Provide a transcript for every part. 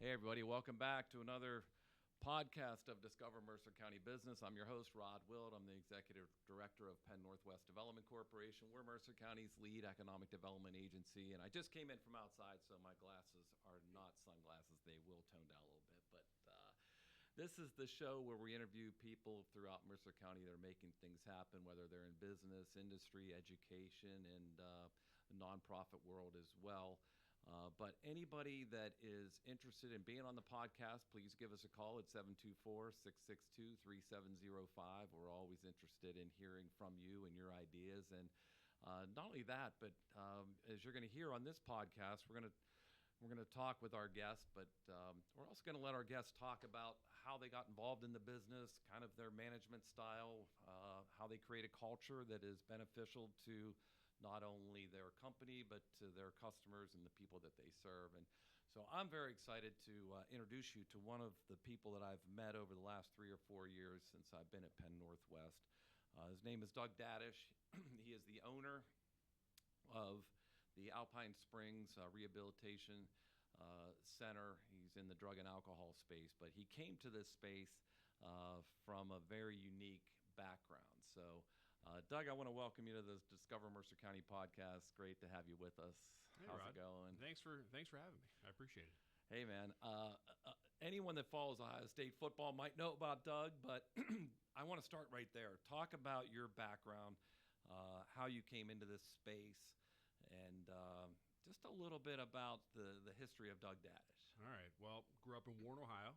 Hey, everybody, welcome back to another podcast of Discover Mercer County Business. I'm your host, Rod Wild. I'm the Executive Director of Penn Northwest Development Corporation. We're Mercer County's lead economic development agency, and I just came in from outside, so my glasses are not sunglasses. They will tone down a little bit, but this is the show where we interview people throughout Mercer County that are making things happen, whether they're in business, industry, education, and the nonprofit world as well. But anybody that is interested in being on the podcast, please give us a call at 724-662-3705. We're always interested in hearing from you and your ideas. And not only that, but as you're going to hear on this podcast, we're going to talk with our guests, but we're also going to let our guests talk about how they got involved in the business, kind of their management style, how they create a culture that is beneficial to not only their company, but to their customers and the people that they serve. And so I'm very excited to introduce you to one of the people that I've met over the last 3 or 4 years since I've been at Penn Northwest. His name is Doug Dadish. He is the owner of the Alpine Springs Rehabilitation Center. He's in the drug and alcohol space, but he came to this space from a very unique background. So Doug, I want to welcome you to the Discover Mercer County podcast. Great to have you with us. Hey, How's Rod. it going? Thanks for having me. I appreciate it. Hey, man. Anyone that follows Ohio State football might know about Doug, but I want to start right there. Talk about your background, how you came into this space, and just a little bit about the history of Doug Dadish. All right. Well, grew up in Warren, Ohio.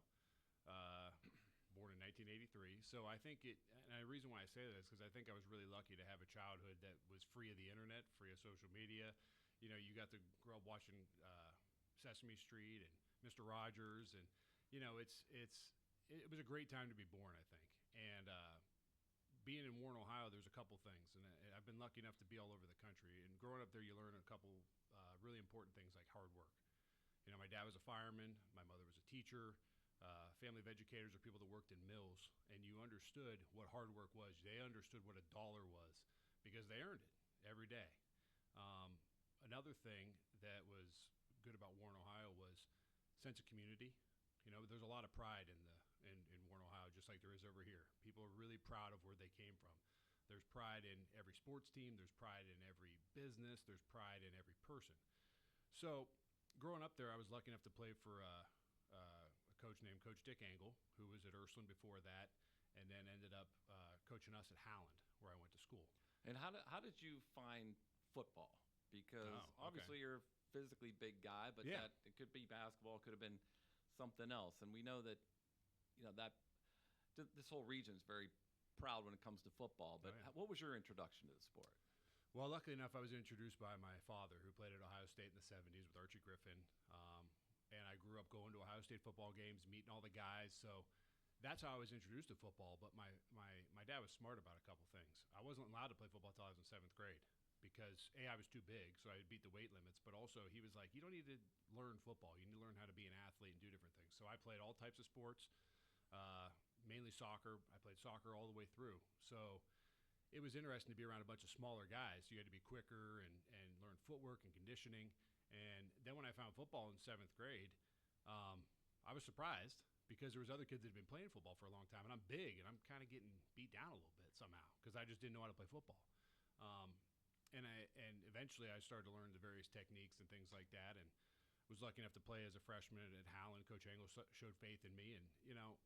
Born in 1983. So I think and the reason why I say that is because I think I was really lucky to have a childhood that was free of the internet, free of social media. You know, you got to grow up watching Sesame Street and Mr. Rogers, and you know, it was a great time to be born, I think. And being in Warren, Ohio, there's a couple things, and I've been lucky enough to be all over the country. And growing up there, you learn a couple really important things like hard work. You know, my dad was a fireman, my mother was a teacher. Family of educators are people that worked in mills, and you understood what hard work was. They understood what $1 was because they earned it every day. Another thing that was good about Warren, Ohio was sense of community. You know, there's a lot of pride in Warren, Ohio, just like there is over here. People are really proud of where they came from. There's pride in every sports team. There's pride in every business. There's pride in every person. So growing up there, I was lucky enough to play for a coach named Coach Dick Angle, who was at Ursuline before that, and then ended up coaching us at Howland, where I went to school. And how did you find football? Because obviously you're a physically big guy, but Yeah. it could be basketball, it could have been something else. And we know that, you know, that this whole region is very proud when it comes to football. But what was your introduction to the sport? Well, luckily enough, I was introduced by my father, who played at Ohio State in the 70s with Archie Griffin. And I grew up going to Ohio State football games, meeting all the guys. So that's how I was introduced to football. But my dad was smart about a couple things. I wasn't allowed to play football until I was in 7th grade because, A, I was too big, so I beat the weight limits. But also he was like, you don't need to learn football. You need to learn how to be an athlete and do different things. So I played all types of sports, mainly soccer. I played soccer all the way through. So it was interesting to be around a bunch of smaller guys. You had to be quicker and learn footwork and conditioning. And then when I found football in 7th grade, I was surprised because there was other kids that had been playing football for a long time, and I'm big, and I'm kind of getting beat down a little bit somehow because I just didn't know how to play football. And eventually I started to learn the various techniques and things like that, and was lucky enough to play as a freshman at Howland. Coach Angle showed faith in me, and you know,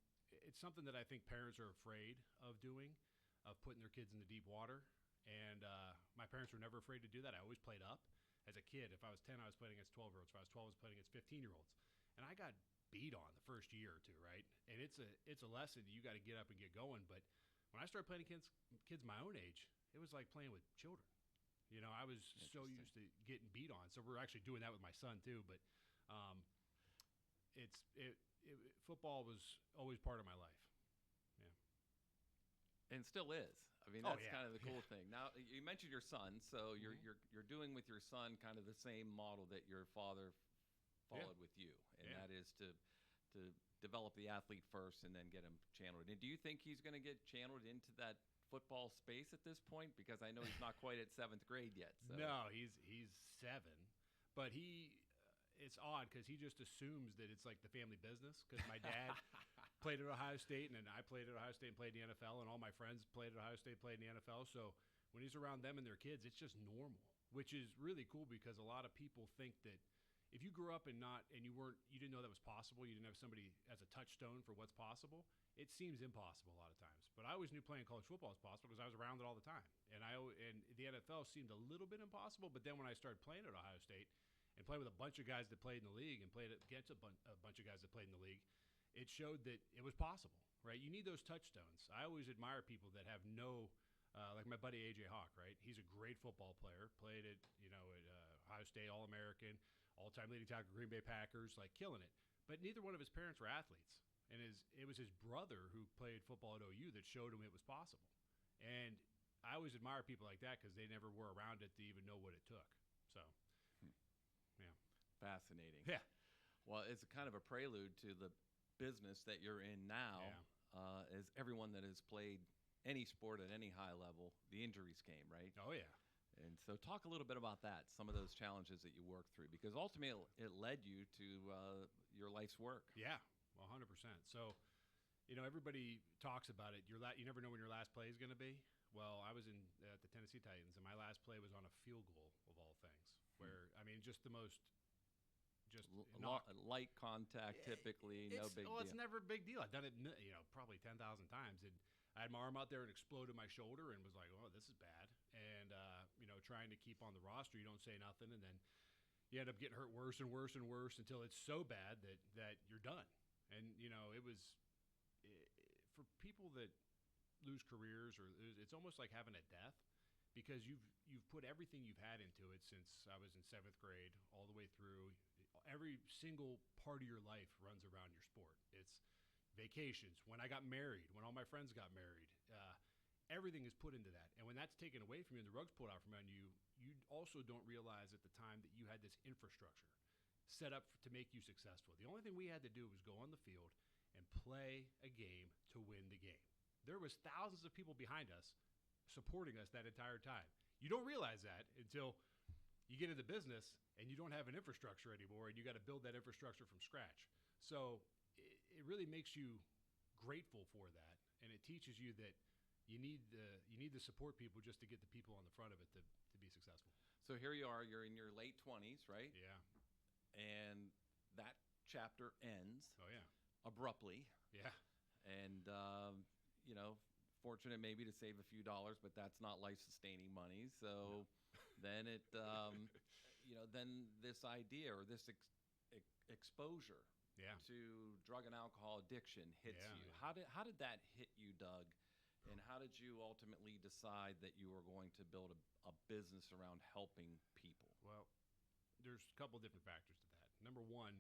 it's something that I think parents are afraid of doing, of putting their kids in the deep water. And my parents were never afraid to do that. I always played up. As a kid, if I was 10, I was playing against 12-year-olds. If I was 12, I was playing against 15-year-olds. And I got beat on the first year or two, right? And it's a lesson that you got to get up and get going. But when I started playing against kids my own age, it was like playing with children. You know, I was so used to getting beat on. So we're actually doing that with my son too. But football was always part of my life. Yeah. And still is. I mean, that's yeah. kind of the cool thing. Now, you mentioned your son, so you're doing with your son kind of the same model that your father followed with you, and that is to develop the athlete first and then get him channeled. And do you think he's going to get channeled into that football space at this point? Because I know he's not quite at 7th grade yet. So. No, he's 7, but it's odd because he just assumes that it's like the family business. Because my dad played at Ohio State, and then I played at Ohio State and played in the NFL, and all my friends played at Ohio State, played in the NFL. So when he's around them and their kids, it's just normal, which is really cool because a lot of people think that if you grew up and you didn't know that was possible, you didn't have somebody as a touchstone for what's possible, it seems impossible a lot of times. But I always knew playing college football was possible because I was around it all the time. And the NFL seemed a little bit impossible, but then when I started playing at Ohio State and playing with a bunch of guys that played in the league and played against a bunch of guys that played in the league, it showed that it was possible, right? You need those touchstones. I always admire people that have like my buddy A.J. Hawk, right? He's a great football player, played at Ohio State, All-American, all-time leading tackle, Green Bay Packers, like killing it. But neither one of his parents were athletes. And it was his brother who played football at OU that showed him it was possible. And I always admire people like that because they never were around it to even know what it took. So, yeah. Fascinating. Yeah. Well, it's kind of a prelude to the business that you're in now. Yeah. As everyone that has played any sport at any high level, the injuries came, right? Oh, yeah. And so talk a little bit about that, some of those challenges that you worked through, because ultimately it led you to your life's work. Yeah, 100%. So, everybody talks about it. You never know when your last play is going to be. Well, I was at the Tennessee Titans, and my last play was on a field goal, of all things, where, just the most light contact, typically, no big deal. It's never a big deal. I've done it, probably 10,000 times. And I had my arm out there and exploded my shoulder and was like, oh, this is bad. And, trying to keep on the roster, you don't say nothing. And then you end up getting hurt worse and worse and worse until it's so bad that you're done. And, for people that lose careers, it's almost like having a death because you've put everything you've had into it since I was in 7th grade all the way through. Every single part of your life runs around your sport. It's vacations, when I got married, when all my friends got married. Everything is put into that. And when that's taken away from you and the rug's pulled out from under you, you also don't realize at the time that you had this infrastructure set up to make you successful. The only thing we had to do was go on the field and play a game to win the game. There was thousands of people behind us supporting us that entire time. You don't realize that until you get into business and you don't have an infrastructure anymore and you got to build that infrastructure from scratch. So it really makes you grateful for that, and it teaches you that you need to support people just to get the people on the front of it to be successful. So here you are, you're in your late 20s, right? Yeah. And that chapter ends abruptly. Yeah. And, fortunate maybe to save a few dollars, but that's not life-sustaining money. So then then this idea or this exposure to drug and alcohol addiction hits you. Yeah. How did that hit you, Doug? And how did you ultimately decide that you were going to build a business around helping people? Well, there's a couple of different factors to that. Number one,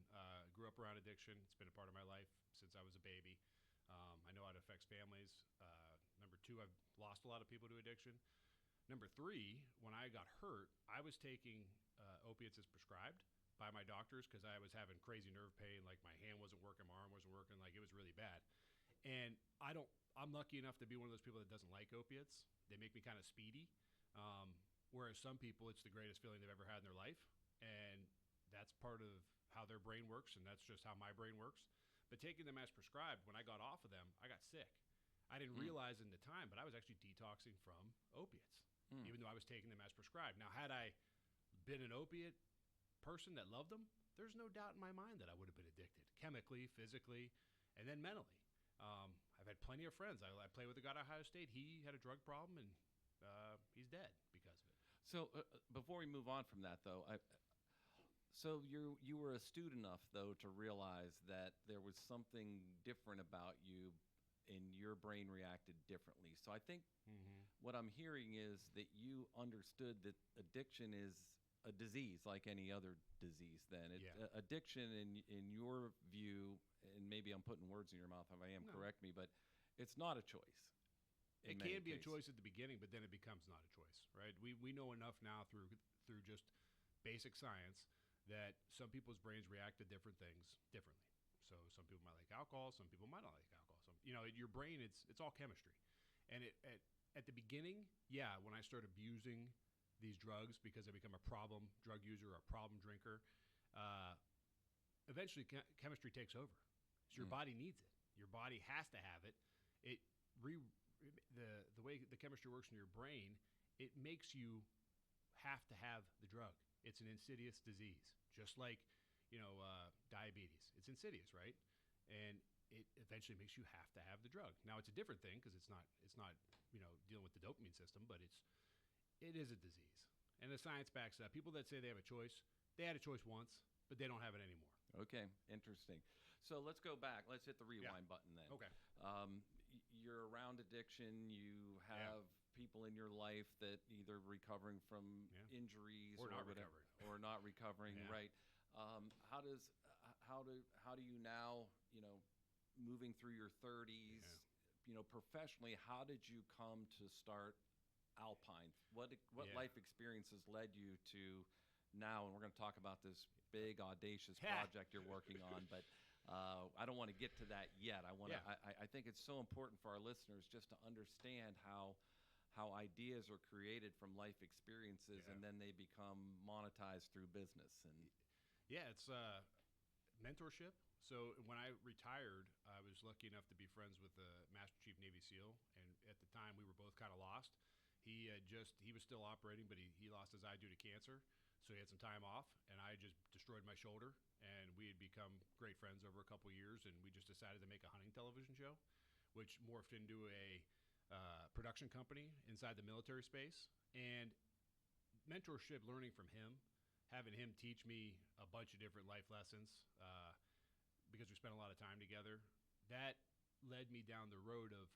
grew up around addiction. It's been a part of my life since I was a baby. I know how it affects families. Number two, I've lost a lot of people to addiction. Number three, when I got hurt, I was taking opiates as prescribed by my doctors because I was having crazy nerve pain. Like my hand wasn't working, my arm wasn't working. Like it was really bad. And I'm lucky enough to be one of those people that doesn't like opiates. They make me kind of speedy. Whereas some people, it's the greatest feeling they've ever had in their life. And that's part of how their brain works, and that's just how my brain works. But taking them as prescribed, when I got off of them, I got sick. I didn't realize in the time, but I was actually detoxing from opiates, even though I was taking them as prescribed. Now, had I been an opiate person that loved them, there's no doubt in my mind that I would have been addicted, chemically, physically, and then mentally. I've had plenty of friends. I play with a guy at Ohio State. He had a drug problem, and he's dead because of it. So before we move on from that, though, so you were astute enough, though, to realize that there was something different about you, and your brain reacted differently. So I think what I'm hearing is that you understood that addiction is a disease like any other disease. Then addiction, in your view, and maybe I'm putting words in your mouth if I am. No. Correct me, but it's not a choice. It can be a choice at the beginning, but then it becomes not a choice, right? We know enough now through just basic science that some people's brains react to different things differently. So some people might like alcohol, some people might not like alcohol. Your brain, it's all chemistry. And at the beginning, when I started abusing these drugs because I become a problem drug user or a problem drinker, eventually chemistry takes over. So your body needs it. Your body has to have it. It the way the chemistry works in your brain, it makes you have to have the drug. It's an insidious disease, just like diabetes. It's insidious, right? And it eventually makes you have to have the drug. Now it's a different thing because it's not dealing with the dopamine system, but it is a disease, and the science backs it up. People that say they have a choice, they had a choice once, but they don't have it anymore. Okay, interesting. So let's go back. Let's hit the rewind button then. Okay. You're around addiction. You have people in your life that either recovering from injuries or not whatever, recovering, or not recovering. Right. How do you now, moving through your 30s, professionally, how did you come to start Alpine? What life experiences led you to now? And we're going to talk about this big audacious project you're working on, but I don't want to get to that yet. I think it's so important for our listeners just to understand how ideas are created from life experiences and then they become monetized through business. And it's mentorship. So when I retired, I was lucky enough to be friends with the Master Chief Navy SEAL, and at the time we were both kind of lost. He was still operating, but he lost his eye due to cancer, so he had some time off, and I just destroyed my shoulder, and we had become great friends over a couple years, and we just decided to make a hunting television show, which morphed into a production company inside the military space. And mentorship, learning from him, having him teach me a bunch of different life lessons, because we spent a lot of time together, that led me down the road of,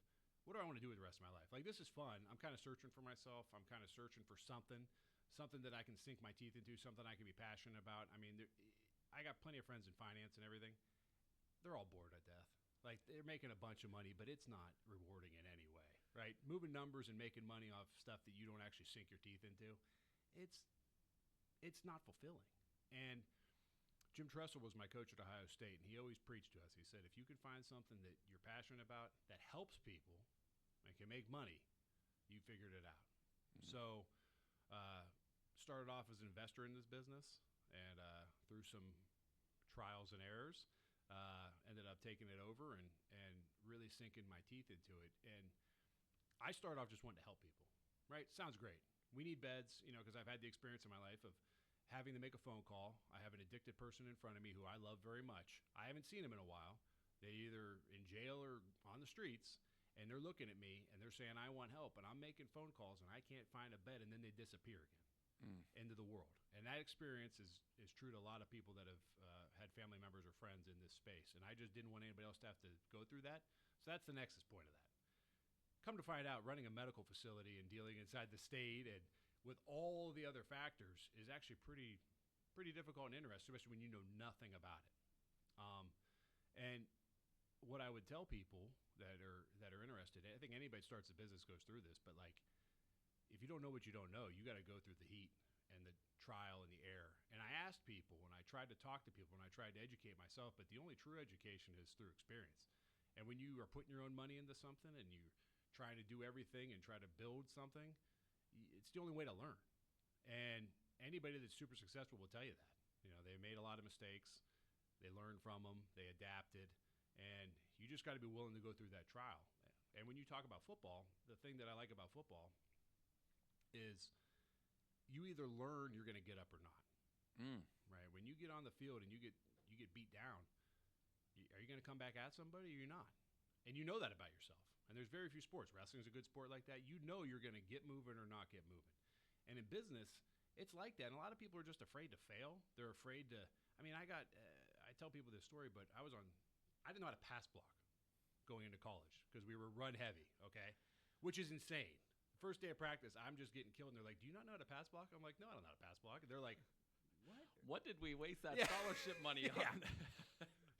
what do I want to do with the rest of my life? Like, this is fun. I'm kind of searching for myself. I'm kind of searching for something that I can sink my teeth into, something I can be passionate about. I mean, I got plenty of friends in finance and everything. They're all bored to death. Like, they're making a bunch of money, but it's not rewarding in any way, right? Moving numbers and making money off stuff that you don't actually sink your teeth into, it's not fulfilling. And Jim Tressel was my coach at Ohio State, and he always preached to us. He said, if you can find something that you're passionate about that helps people and can make money, you figured it out. Mm-hmm. So started off as an investor in this business, and through some trials and errors, ended up taking it over and really sinking my teeth into it. And I started off just wanting to help people, right? Sounds great. We need beds, because I've had the experience in my life of having to make a phone call. I have an addicted person in front of me who I love very much. I haven't seen him in a while. They either in jail or on the streets, and they're looking at me and they're saying, I want help, and I'm making phone calls and I can't find a bed, and then they disappear again into the world. And that experience is true to a lot of people that have had family members or friends in this space. And I just didn't want anybody else to have to go through that. So that's the nexus point of that. Come to find out, running a medical facility and dealing inside the state and with all the other factors is actually pretty difficult and interesting, especially when you know nothing about it. And what I would tell people that are interested, I think anybody starts a business goes through this, but like, if you don't know what you don't know, you got to go through the heat and the trial and the error. And I asked people, and I tried to talk to people, and I tried to educate myself, but the only true education is through experience. And when you are putting your own money into something and you're trying to do everything and try to build something, it's the only way to learn. And anybody that's super successful will tell you that. They made a lot of mistakes. They learned from them. They adapted. And you just got to be willing to go through that trial. And when you talk about football, the thing that I like about football is you either learn you're going to get up or not. Right? When you get on the field and you get beat down, are you going to come back at somebody or you're not? And you know that about yourself. And there's very few sports. Wrestling is a good sport like that. You know you're going to get moving or not get moving. And in business, it's like that. And a lot of people are just afraid to fail. They're afraid to. I mean, I tell people this story, but I didn't know how to pass block going into college because we were run heavy, okay? Which is insane. First day of practice, I'm just getting killed. And they're like, do you not know how to pass block? I'm like, no, I don't know how to pass block. And they're like, what did we waste that scholarship money on?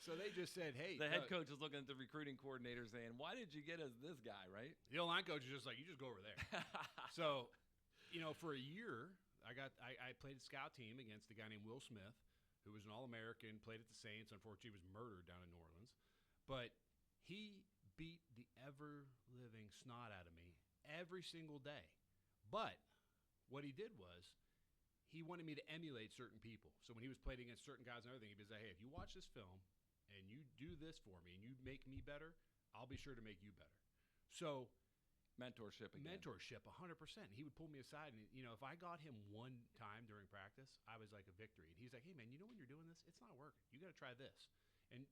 So they just said, hey. The head coach is looking at the recruiting coordinator saying, why did you get us this guy, right? The O-line coach is just like, you just go over there. So, for a year, I played a scout team against a guy named Will Smith, who was an All-American, played at the Saints. Unfortunately, he was murdered down in New Orleans. But he beat the ever-living snot out of me every single day. But what he did was he wanted me to emulate certain people. So when he was playing against certain guys and everything, he'd be like, hey, if you watch this film and you do this for me and you make me better, I'll be sure to make you better. So Mentorship again. mentorship, 100%. He would pull me aside, and if I got him one time during practice, I was like a victory. And he's like, "Hey, man, when you're doing this, it's not working. You got to try this and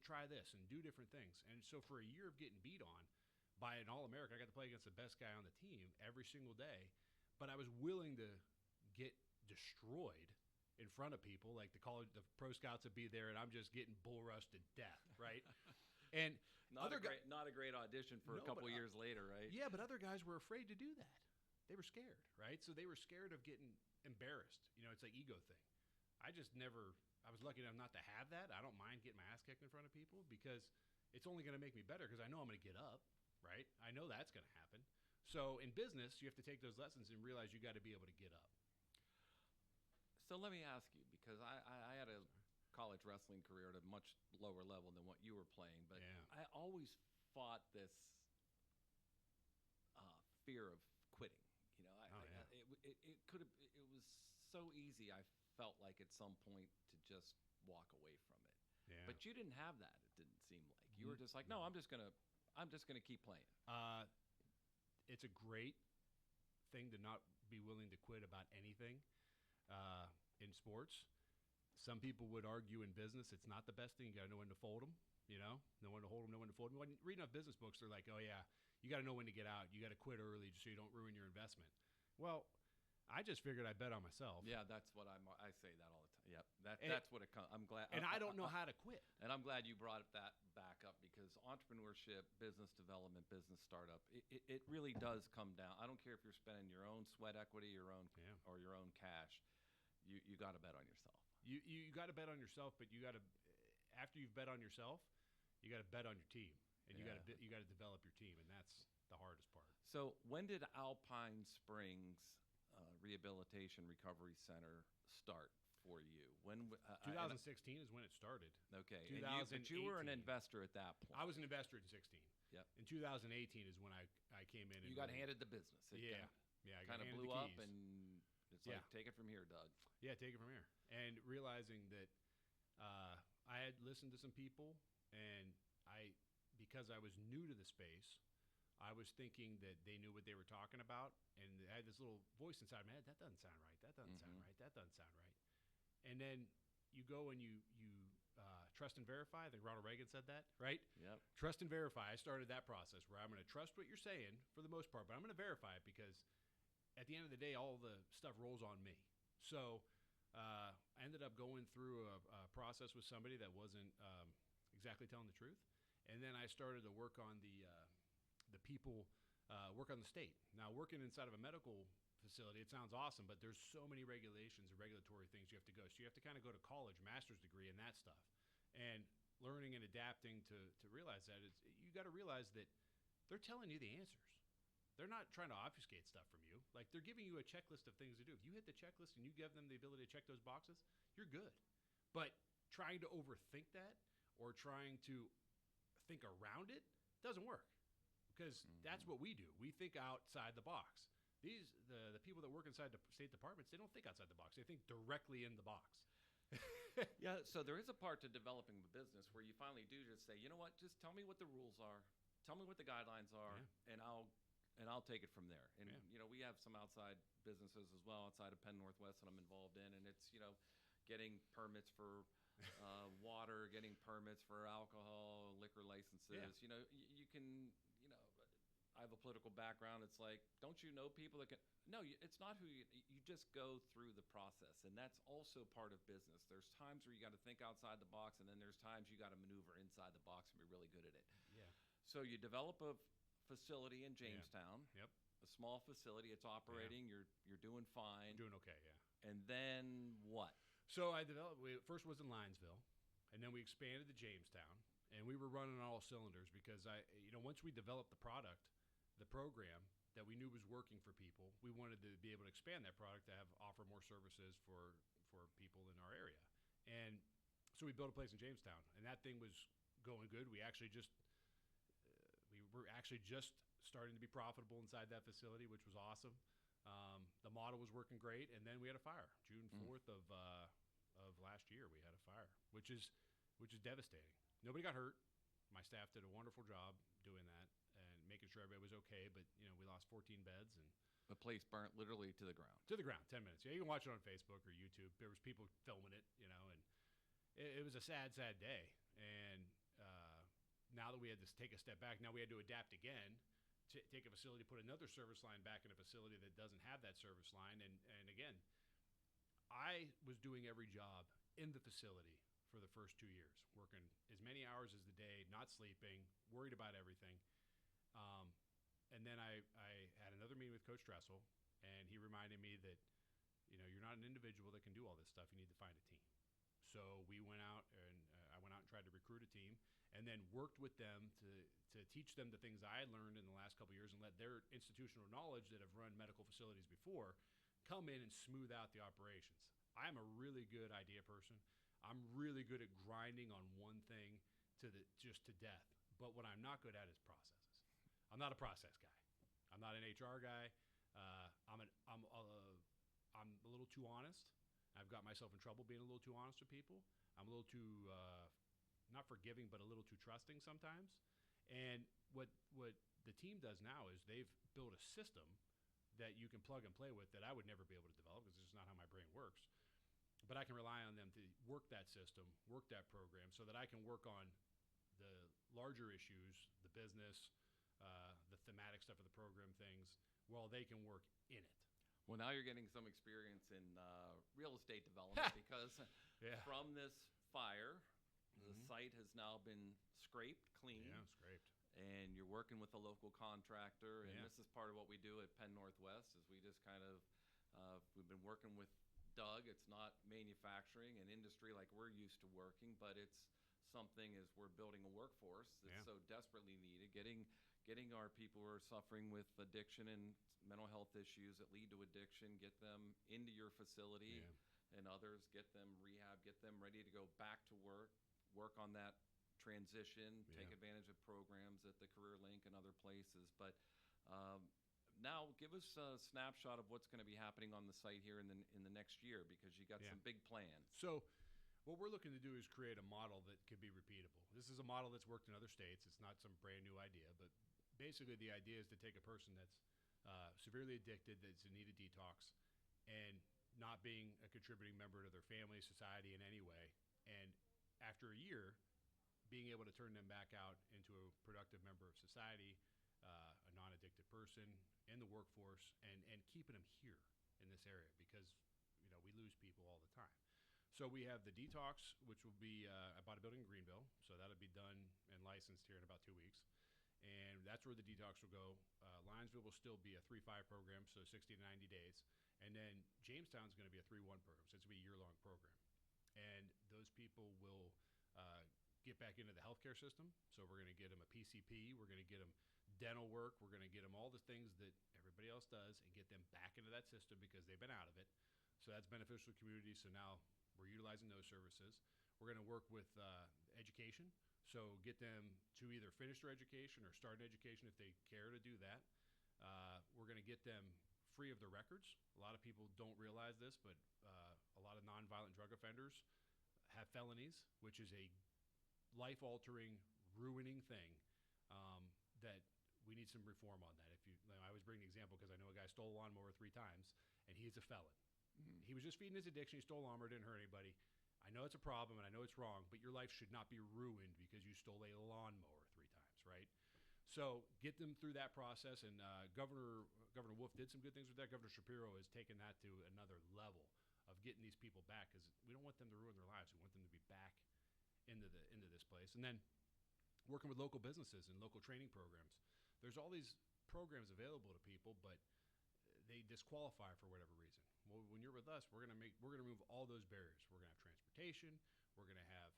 do different things." And so for a year of getting beat on by an All-American, I got to play against the best guy on the team every single day. But I was willing to get destroyed in front of people, like the pro scouts would be there, and I'm just getting bull rushed to death, right? And not a great audition for a couple years later, right? Yeah, but other guys were afraid to do that. They were scared, right? So they were scared of getting embarrassed. It's like ego thing. I was lucky enough not to have that. I don't mind getting my ass kicked in front of people because it's only going to make me better because I know I'm going to get up, right? I know that's going to happen. So in business, you have to take those lessons and realize you got to be able to get up. So let me ask you, because I had a college wrestling career at a much lower level than what you were playing, but Yeah. I always fought this fear of quitting. It was so easy. I felt like at some point to just walk away from it. Yeah. But you didn't have that. It didn't seem like you were just like, no, I'm just gonna keep playing. It's a great thing to not be willing to quit about anything in sports. Some people would argue in business it's not the best thing. You got to know when to fold them, know when to hold them, know when to fold them. When you read enough business books, they're like, oh, yeah, you got to know when to get out. You got to quit early so you don't ruin your investment. Well, I just figured I'd bet on myself. Yeah, that's what I say that all the time. Yep, that's what it comes. I'm glad. And I don't know how to quit. And I'm glad you brought that back up because entrepreneurship, business development, business startup, it really does come down. I don't care if you're spending your own sweat equity, or your own cash. You got to bet on yourself. You got to bet on yourself, but you got to, after you've bet on yourself, you got to bet on your team, and you got to develop your team, and that's the hardest part. So when did Alpine Springs Rehabilitation Recovery Center start for you? When 2016 is when it started. Okay, but 2018. you were an investor at that point. I was an investor in 16. Yep. In 2018 is when I came in. You got handed the business. Yeah. I got kind of handed blew the up, keys. and it's like, take it from here, Doug. Yeah, take it from here. And realizing that I had listened to some people, and because I was new to the space, I was thinking that they knew what they were talking about, and I had this little voice inside my head, that doesn't sound right, that doesn't sound right, that doesn't sound right. And then you go and you trust and verify. I think Ronald Reagan said that, right? Yep. Trust and verify. I started that process where I'm going to trust what you're saying for the most part, but I'm going to verify it because at the end of the day, all the stuff rolls on me. So I ended up going through a process with somebody that wasn't exactly telling the truth. And then I started to work on the people, work on the state. Now, working inside of a medical facility, it sounds awesome, but there's so many regulations and regulatory things you have to go. So you have to kind of go to college, master's degree, and that stuff. And learning and adapting to realize that you got to realize that they're telling you the answers. They're not trying to obfuscate stuff from you. Like, they're giving you a checklist of things to do. If you hit the checklist and you give them the ability to check those boxes, you're good. But trying to overthink that or trying to think around it doesn't work because that's what we do. We think outside the box. The people that work inside the state departments, they don't think outside the box. They think directly in the box. Yeah, so there is a part to developing the business where you finally do just say, you know what, just tell me what the rules are, tell me what the guidelines are, and I'll take it from there. And we have some outside businesses as well outside of Penn Northwest that I'm involved in, and it's getting permits for water, getting permits for alcohol, liquor licenses. Yeah. You can I have a political background. It's like, don't you know people that can? No, it's not who you just go through the process. And that's also part of business. There's times where you got to think outside the box, and then there's times you got to maneuver inside the box and be really good at it. Yeah. So you develop a facility in Jamestown. Yep. A small facility. It's operating. Yeah. You're doing fine. Doing okay, yeah. And then what? So I developed, first was in Linesville, and then we expanded to Jamestown, and we were running on all cylinders because once we developed the product, the program that we knew was working for people, we wanted to be able to expand that product to offer more services for people in our area. And so we built a place in Jamestown, and that thing was going good. We were actually just starting to be profitable inside that facility, which was awesome. The model was working great, and then we had a fire. June 4th of last year, we had a fire, which is devastating. Nobody got hurt. My staff did a wonderful job doing that and making sure everybody was okay. But we lost 14 beds and The place burnt literally to the ground. 10 minutes. Yeah, you can watch it on Facebook or YouTube. There was people filming it, and it was a sad, sad day. And now that we had to take a step back, now we had to adapt again. Take a facility, put another service line back in a facility that doesn't have that service line. And again, I was doing every job in the facility for the first 2 years, working as many hours as the day, not sleeping, worried about everything. And then I had another meeting with Coach Dressel, and he reminded me that, you're not an individual that can do all this stuff. You need to find a team. So we went out, and I went out and tried to recruit a team, and then worked with them to teach them the things I had learned in the last couple of years, and let their institutional knowledge that have run medical facilities before come in and smooth out the operations. I'm a really good idea person. I'm really good at grinding on one thing just to death. But what I'm not good at is processes. I'm not a process guy. I'm not an HR guy. I'm a little too honest. I've got myself in trouble being a little too honest with people. I'm a little too not forgiving, but a little too trusting sometimes. And what the team does now is they've built a system that you can plug and play with that I would never be able to develop because it's just not how my brain works. But I can rely on them to work that system, work that program, so that I can work on the larger issues, the business, the thematic stuff of the program things, while they can work in it. Well, now you're getting some experience in real estate development because from this fire, the site has now been scraped clean. Yeah, scraped. And you're working with a local contractor. And this is part of what we do at Penn Northwest is we just kind of, we've been working with Doug. It's not manufacturing and industry like we're used to working, but it's something as we're building a workforce that's so desperately needed. Getting our people who are suffering with addiction and mental health issues that lead to addiction, get them into your facility and others, get them rehab, get them ready to go back to work on that transition, take advantage of programs at the Career Link and other places. But now give us a snapshot of what's going to be happening on the site here in the next year, because you got some big plans. So what we're looking to do is create a model that could be repeatable. This is a model that's worked in other states. It's not some brand new idea, but basically the idea is to take a person that's severely addicted, that's in need of detox, and not being a contributing member to their family, society in any way, and after a year, being able to turn them back out into a productive member of society, a non-addicted person in the workforce, and keeping them here in this area, because we lose people all the time. So we have the detox, which will be I bought a building in Greenville, so that'll be done and licensed here in about 2 weeks. And that's where the detox will go. Linesville will still be a 3-5 program, so 60 to 90 days. And then Jamestown's going to be a 3-1 program, so it's going to be a year-long program. And those people will get back into the healthcare system. So we're going to get them a PCP. We're going to get them dental work. We're going to get them all the things that everybody else does and get them back into that system because they've been out of it. So that's beneficial to the community. So now we're utilizing those services. We're going to work with education. So get them to either finish their education or start an education if they care to do that. We're going to get them free of their records. A lot of people don't realize this, but a lot of nonviolent drug offenders have felonies, which is a life-altering, ruining thing that we need some reform on that. I always bring the example because I know a guy stole a lawnmower 3 times, and he's a felon. He was just feeding his addiction. He stole a lawnmower, didn't hurt anybody. I know it's a problem, and I know it's wrong, but your life should not be ruined because you stole a lawnmower 3 times, right? So get them through that process, and Governor Wolf did some good things with that. Governor Shapiro has taken that to another level of getting these people back, because we don't want them to ruin their lives. We want them to be back into this place. And then working with local businesses and local training programs. There's all these programs available to people, but they disqualify for whatever reason. Well, when you're with us, we're gonna remove all those barriers. We're gonna have transportation. We're gonna have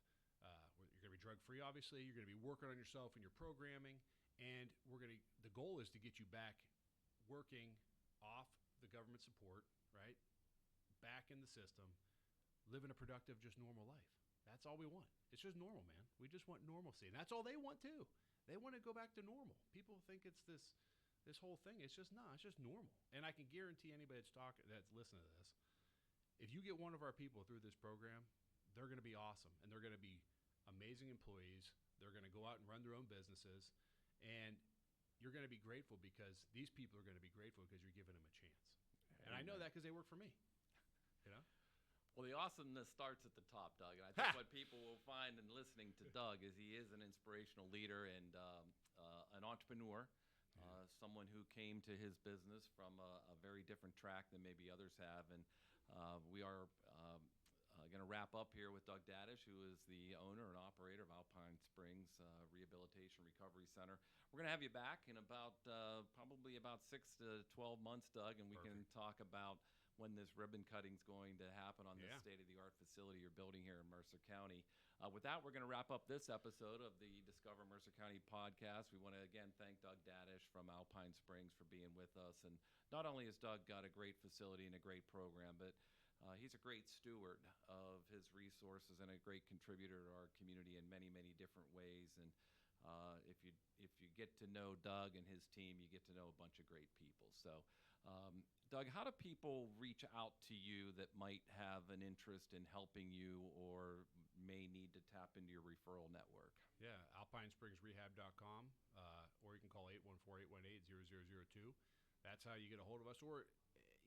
you're gonna be drug free. Obviously, you're gonna be working on yourself and your programming, and the goal is to get you back working off the government support, right? Back in the system, living a productive, just normal life. That's all we want. It's just normal, man. We just want normalcy, and that's all they want too. They want to go back to normal. People think it's this this whole thing, it's just not. It's just normal. And I can guarantee anybody that's listening to this, if you get one of our people through this program, they're going to be awesome, and they're going to be amazing employees. They're going to go out and run their own businesses, and you're going to be grateful because these people are going to be grateful because you're giving them a chance. And I know that because they work for me. You know. Well, the awesomeness starts at the top, Doug. And I think what people will find in listening to Doug is he is an inspirational leader and an entrepreneur, someone who came to his business from a very different track than maybe others have. And we are going to wrap up here with Doug Dadish, who is the owner and operator of Alpine Springs Rehabilitation Recovery Center. We're going to have you back in about probably about 6 to 12 months, Doug, and we can talk about when this ribbon cutting is going to happen on this state-of-the-art facility you're building here in Mercer County. With that, we're going to wrap up this episode of the Discover Mercer County podcast. We want to, again, thank Doug Dadish from Alpine Springs for being with us. And not only has Doug got a great facility and a great program, but he's a great steward of his resources and a great contributor to our community in many, many different ways. And if you get to know Doug and his team, you get to know a bunch of great people. So, Doug, how do people reach out to you that might have an interest in helping you or may need to tap into your referral network? Yeah, alpinespringsrehab.com, or you can call 814-818-0002. That's how you get a hold of us. Or,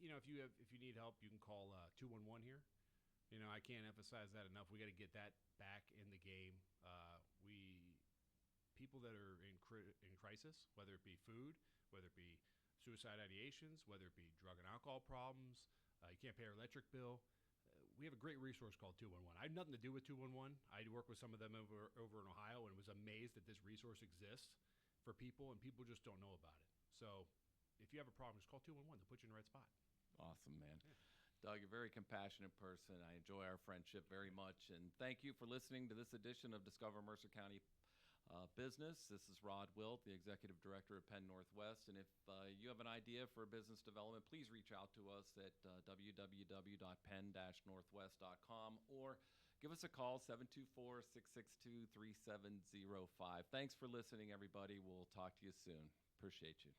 you know, if you need help, you can call 211 here. You know, I can't emphasize that enough. We got to get that back in the game. People that are in crisis, whether it be food, whether it be suicide ideations, whether it be drug and alcohol problems, you can't pay your electric bill. We have a great resource called 211. I had nothing to do with 211. I work with some of them over in Ohio and was amazed that this resource exists for people, and people just don't know about it. So if you have a problem, just call 211. They'll put you in the right spot. Awesome, man. Yeah. Doug, you're a very compassionate person. I enjoy our friendship very much. And thank you for listening to this edition of Discover Mercer County Business. This is Rod Wilt, the Executive Director of Penn Northwest. And if you have an idea for business development, please reach out to us at www.penn-northwest.com or give us a call, 724-662-3705. Thanks for listening, everybody. We'll talk to you soon. Appreciate you.